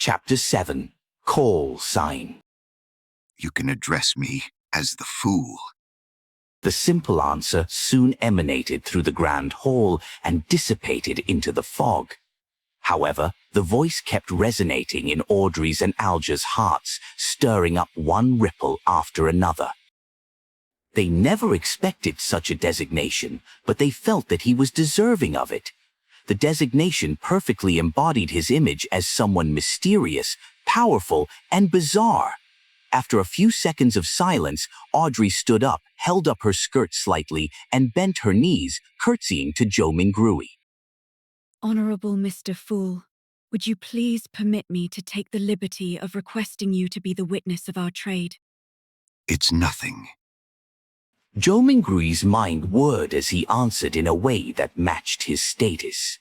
Chapter 7, Call Sign. You can address me as the fool. The simple answer soon emanated through the grand hall and dissipated into the fog. However, the voice kept resonating in Audrey's and Alger's hearts, stirring up one ripple after another. They never expected such a designation, but they felt that he was deserving of it. The designation perfectly embodied his image as someone mysterious, powerful, and bizarre. After a few seconds of silence, Audrey stood up, held up her skirt slightly, and bent her knees, curtsying to Joe Mingrui. Honorable Mr. Fool, would you please permit me to take the liberty of requesting you to be the witness of our trade? It's nothing. Joe Mingrui's mind whirred as he answered in a way that matched his status.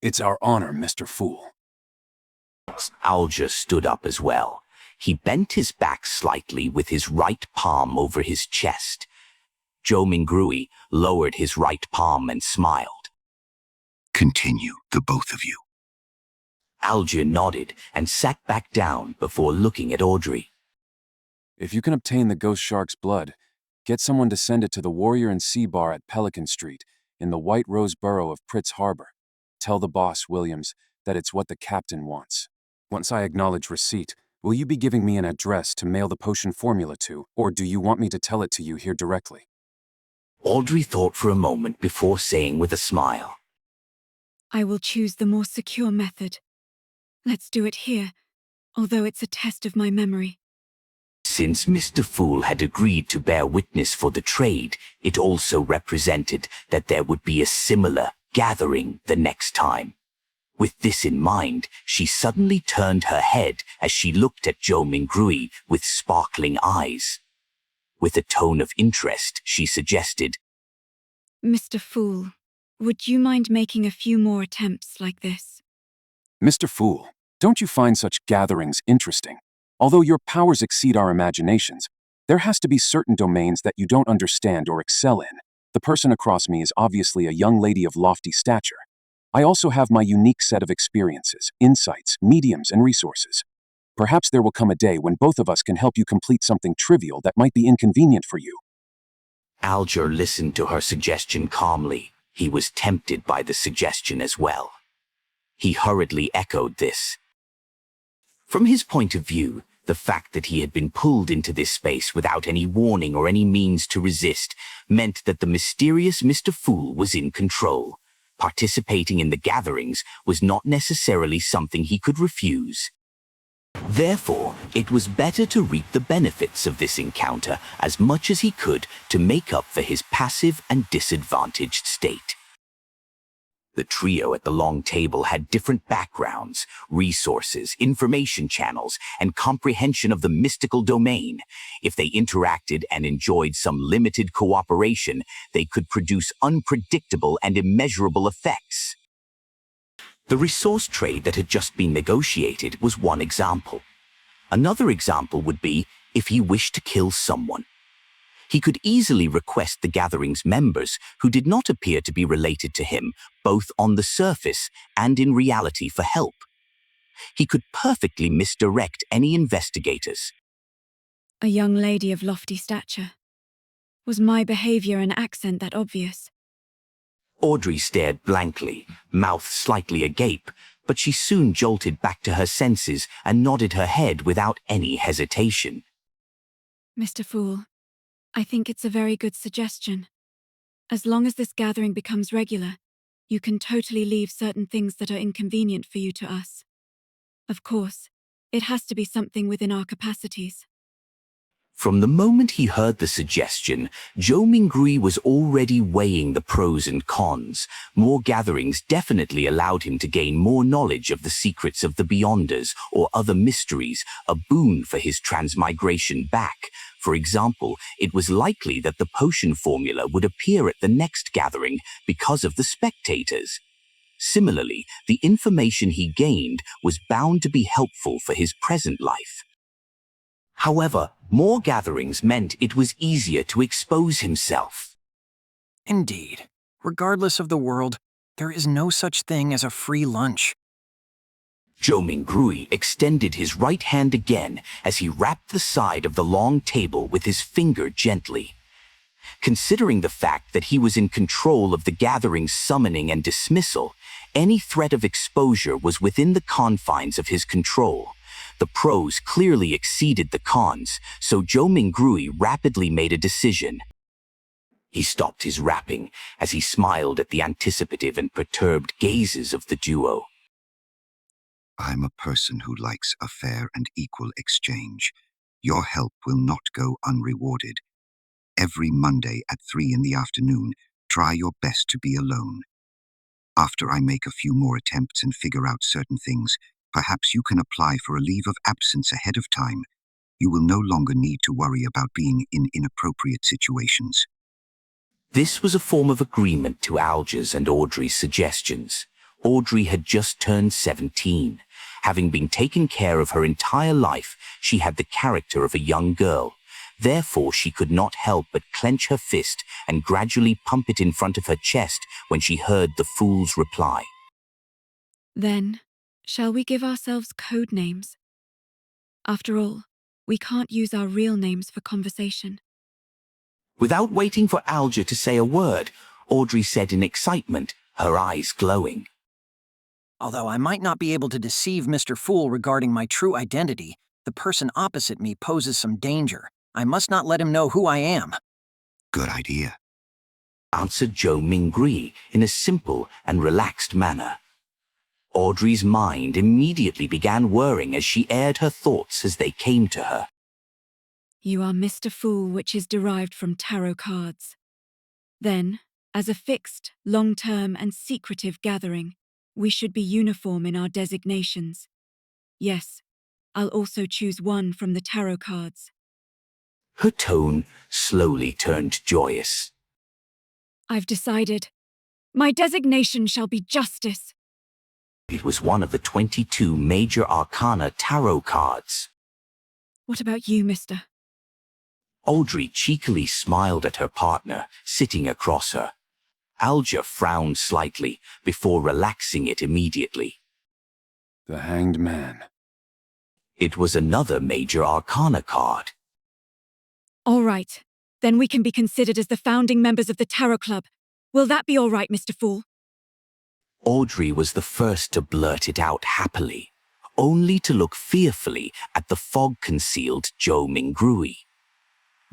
It's our honor, Mr. Fool. Alger stood up as well. He bent his back slightly with his right palm over his chest. Joe Mingrui lowered his right palm and smiled. Continue, the both of you. Alger nodded and sat back down before looking at Audrey. If you can obtain the ghost shark's blood, get someone to send it to the Warrior and Sea Bar at Pelican Street in the White Rose Borough of Pritz Harbor. Tell the boss, Williams, that it's what the captain wants. Once I acknowledge receipt, will you be giving me an address to mail the potion formula to, or do you want me to tell it to you here directly? Audrey thought for a moment before saying with a smile, I will choose the more secure method. Let's do it here, although it's a test of my memory. Since Mr. Fool had agreed to bear witness for the trade, it also represented that there would be a similar gathering the next time. With this in mind, she suddenly turned her head as she looked at Joe Mingrui with sparkling eyes. With a tone of interest, she suggested, Mr. Fool, would you mind making a few more attempts like this? Mr. Fool, don't you find such gatherings interesting? Although your powers exceed our imaginations, there has to be certain domains that you don't understand or excel in. The person across me is obviously a young lady of lofty stature. I also have my unique set of experiences, insights, mediums, and resources. Perhaps there will come a day when both of us can help you complete something trivial that might be inconvenient for you. Alger listened to her suggestion calmly. He was tempted by the suggestion as well. He hurriedly echoed this. From his point of view, the fact that he had been pulled into this space without any warning or any means to resist meant that the mysterious Mr. Fool was in control. Participating in the gatherings was not necessarily something he could refuse. Therefore, it was better to reap the benefits of this encounter as much as he could to make up for his passive and disadvantaged state. The trio at the long table had different backgrounds, resources, information channels, and comprehension of the mystical domain. If they interacted and enjoyed some limited cooperation, they could produce unpredictable and immeasurable effects. The resource trade that had just been negotiated was one example. Another example would be if he wished to kill someone. He could easily request the gathering's members, who did not appear to be related to him, both on the surface and in reality, for help. He could perfectly misdirect any investigators. A young lady of lofty stature. Was my behavior and accent that obvious? Audrey stared blankly, mouth slightly agape, but she soon jolted back to her senses and nodded her head without any hesitation. Mr. Fool, I think it's a very good suggestion. As long as this gathering becomes regular, you can totally leave certain things that are inconvenient for you to us. Of course, it has to be something within our capacities. From the moment he heard the suggestion, Joe Mingrui was already weighing the pros and cons. More gatherings definitely allowed him to gain more knowledge of the secrets of the Beyonders or other mysteries, a boon for his transmigration back. For example, it was likely that the potion formula would appear at the next gathering because of the spectators. Similarly, the information he gained was bound to be helpful for his present life. However, more gatherings meant it was easier to expose himself. Indeed. Regardless of the world, there is no such thing as a free lunch. Zhou Mingrui extended his right hand again as he rapped the side of the long table with his finger gently. Considering the fact that he was in control of the gathering's summoning and dismissal, any threat of exposure was within the confines of his control. The pros clearly exceeded the cons, so Zhou Mingrui rapidly made a decision. He stopped his rapping as he smiled at the anticipative and perturbed gazes of the duo. I'm a person who likes a fair and equal exchange. Your help will not go unrewarded. Every Monday at 3 in the afternoon, try your best to be alone. After I make a few more attempts and figure out certain things, perhaps you can apply for a leave of absence ahead of time. You will no longer need to worry about being in inappropriate situations. This was a form of agreement to Alger's and Audrey's suggestions. Audrey had just turned 17. Having been taken care of her entire life, she had the character of a young girl. Therefore, she could not help but clench her fist and gradually pump it in front of her chest when she heard the fool's reply. Then, shall we give ourselves code names? After all, we can't use our real names for conversation. Without waiting for Alger to say a word, Audrey said in excitement, her eyes glowing. Although I might not be able to deceive Mr. Fool regarding my true identity, the person opposite me poses some danger. I must not let him know who I am. Good idea. Answered Zhou Mingrui in a simple and relaxed manner. Audrey's mind immediately began whirring as she aired her thoughts as they came to her. You are Mr. Fool, which is derived from tarot cards. Then, as a fixed, long-term and secretive gathering, we should be uniform in our designations. Yes, I'll also choose one from the tarot cards. Her tone slowly turned joyous. I've decided. My designation shall be Justice. It was one of the 22 major arcana tarot cards. What about you, mister? Audrey cheekily smiled at her partner, sitting across her. Alger frowned slightly before relaxing it immediately. The Hanged Man. It was another major arcana card. All right. Then we can be considered as the founding members of the Tarot Club. Will that be all right, Mr. Fool? Audrey was the first to blurt it out happily, only to look fearfully at the fog-concealed Zhou Mingrui.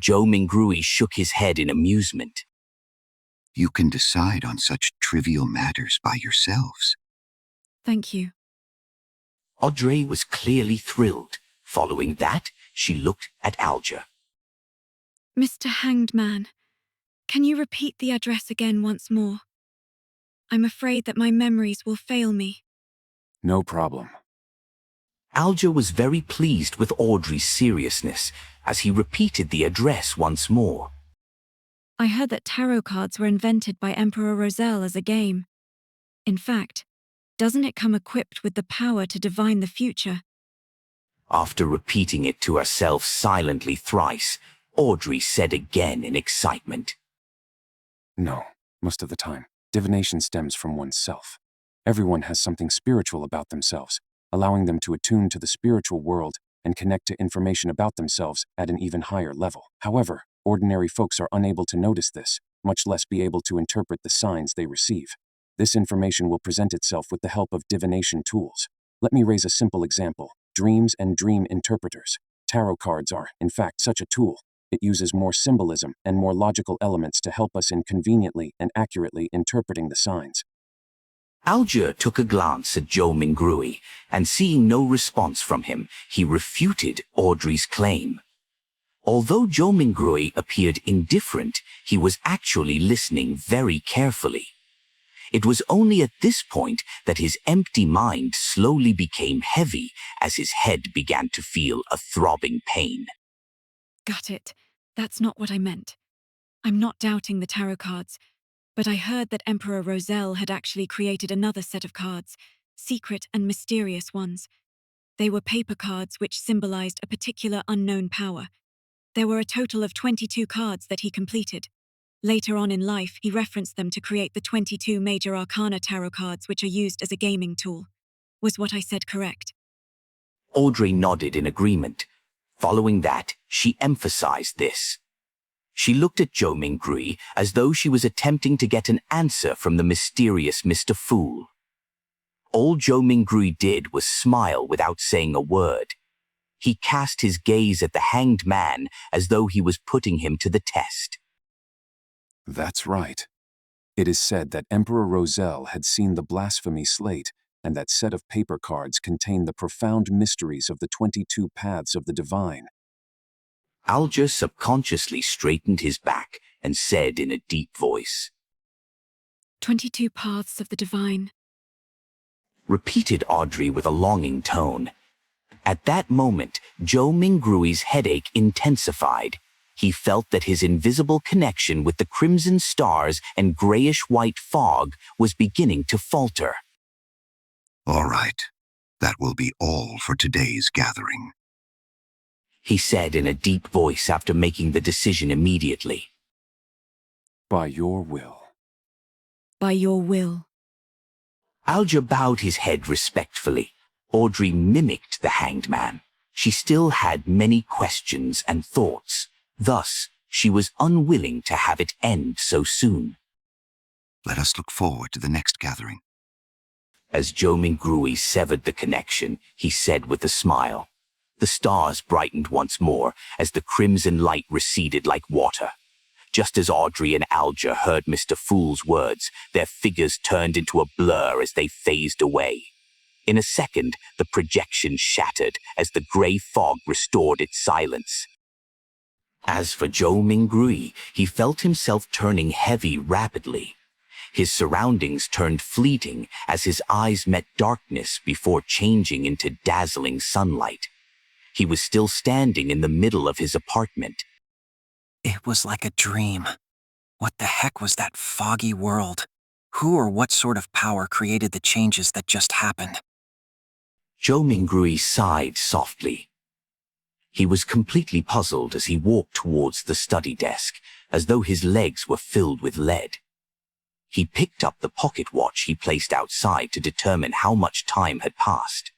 Zhou Mingrui shook his head in amusement. You can decide on such trivial matters by yourselves. Thank you. Audrey was clearly thrilled. Following that, she looked at Alger. Mr. Hanged Man, can you repeat the address again once more? I'm afraid that my memories will fail me. No problem. Alger was very pleased with Audrey's seriousness as he repeated the address once more. I heard that tarot cards were invented by Emperor Roselle as a game. In fact, doesn't it come equipped with the power to divine the future? After repeating it to herself silently thrice, Audrey said again in excitement. No, most of the time, divination stems from oneself. Everyone has something spiritual about themselves, allowing them to attune to the spiritual world and connect to information about themselves at an even higher level. However, ordinary folks are unable to notice this, much less be able to interpret the signs they receive. This information will present itself with the help of divination tools. Let me raise a simple example: dreams and dream interpreters. Tarot cards are, in fact, such a tool. It uses more symbolism and more logical elements to help us in conveniently and accurately interpreting the signs. Alger took a glance at Zhou Mingrui, and seeing no response from him, he refuted Audrey's claim. Although Zhou Mingrui appeared indifferent, he was actually listening very carefully. It was only at this point that his empty mind slowly became heavy as his head began to feel a throbbing pain. Got it. That's not what I meant. I'm not doubting the tarot cards, but I heard that Emperor Roselle had actually created another set of cards, secret and mysterious ones. They were paper cards which symbolized a particular unknown power. There were a total of 22 cards that he completed. Later on in life, he referenced them to create the 22 major arcana tarot cards which are used as a gaming tool. Was what I said correct? Audrey nodded in agreement. Following that, she emphasized this. She looked at Zhou Minggui as though she was attempting to get an answer from the mysterious Mr. Fool. All Zhou Minggui did was smile without saying a word. He cast his gaze at the hanged man as though he was putting him to the test. That's right. It is said that Emperor Roselle had seen the blasphemy slate, and that set of paper cards contained the profound mysteries of the 22 paths of the divine. Alger subconsciously straightened his back and said in a deep voice, 22 paths of the divine. Repeated Audrey with a longing tone. At that moment, Zhou Minggui's headache intensified. He felt that his invisible connection with the crimson stars and grayish-white fog was beginning to falter. All right, that will be all for today's gathering, he said in a deep voice after making the decision immediately. By your will. By your will. Alger bowed his head respectfully. Audrey mimicked the hanged man. She still had many questions and thoughts. Thus, she was unwilling to have it end so soon. Let us look forward to the next gathering. As Zhou Minggui severed the connection, he said with a smile. The stars brightened once more as the crimson light receded like water. Just as Audrey and Alger heard Mr. Fool's words, their figures turned into a blur as they phased away. In a second, the projection shattered as the gray fog restored its silence. As for Zhou Minggui, he felt himself turning heavy rapidly. His surroundings turned fleeting as his eyes met darkness before changing into dazzling sunlight. He was still standing in the middle of his apartment. It was like a dream. What the heck was that foggy world? Who or what sort of power created the changes that just happened? Zhou Minggui sighed softly. He was completely puzzled as he walked towards the study desk, as though his legs were filled with lead. He picked up the pocket watch he placed outside to determine how much time had passed.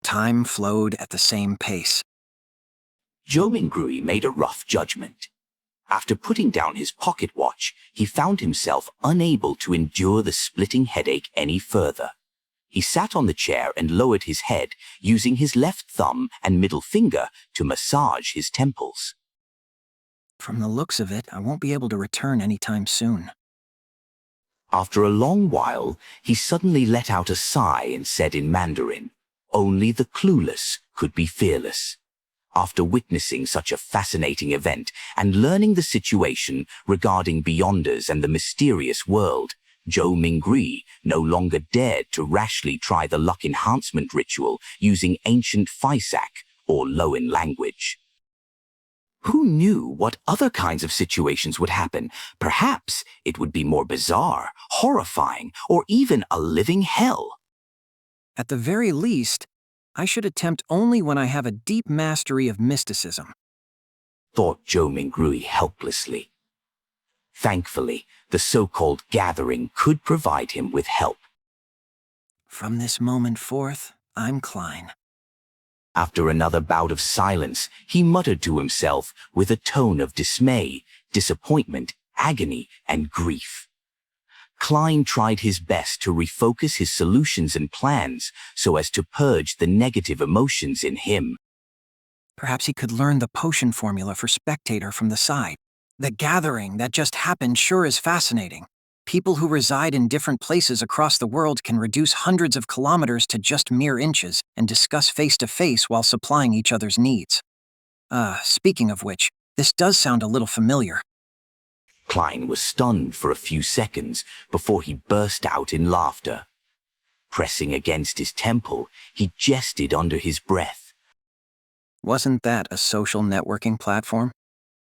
Time flowed at the same pace. Zhou Minggui made a rough judgment. After putting down his pocket watch, he found himself unable to endure the splitting headache any further. He sat on the chair and lowered his head, using his left thumb and middle finger to massage his temples. From the looks of it, I won't be able to return anytime soon. After a long while, he suddenly let out a sigh and said in Mandarin, "Only the clueless could be fearless." After witnessing such a fascinating event and learning the situation regarding Beyonders and the mysterious world, Zhou Minggui no longer dared to rashly try the luck enhancement ritual using ancient Faisak or Loan language. Who knew what other kinds of situations would happen? Perhaps it would be more bizarre, horrifying, or even a living hell. At the very least, I should attempt only when I have a deep mastery of mysticism, thought Zhou Minggui helplessly. Thankfully, the so-called gathering could provide him with help. From this moment forth, I'm Klein. After another bout of silence, he muttered to himself with a tone of dismay, disappointment, agony, and grief. Klein tried his best to refocus his solutions and plans so as to purge the negative emotions in him. Perhaps he could learn the potion formula for Spectator from the side. The gathering that just happened sure is fascinating. People who reside in different places across the world can reduce hundreds of kilometers to just mere inches and discuss face-to-face while supplying each other's needs. Speaking of which, this does sound a little familiar. Klein was stunned for a few seconds before he burst out in laughter. Pressing against his temple, he jested under his breath. Wasn't that a social networking platform?